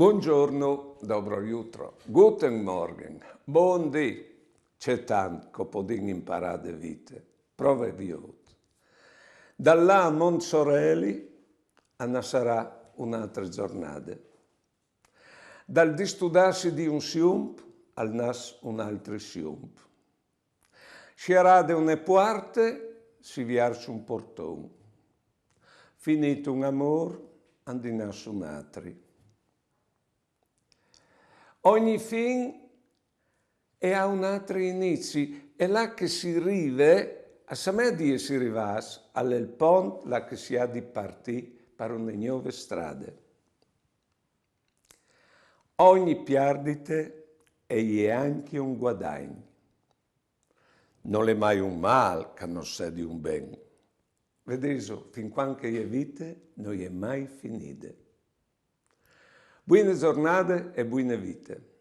Buongiorno, dobro jutro, guten Morgen, buon dì. C'è tanto che podem imparare vite, prove viot. Da là a Montsorelli sarà un'altra giornata. Dal distudarsi di un siump al nas un altro siump. Sciarade une puarte, si viarci un portone. Finito un amor, andinas un altri. Ogni fin ha un altro inizio, è là che si arriva, a samedi si rivas, al pont là che si ha di partire per una nuove strade. Ogni perdite è anche un guadagno. Non è mai un mal che non sia di un bene. Vedete, fin quando è vite, non è mai finita. Buone giornate e buone vite.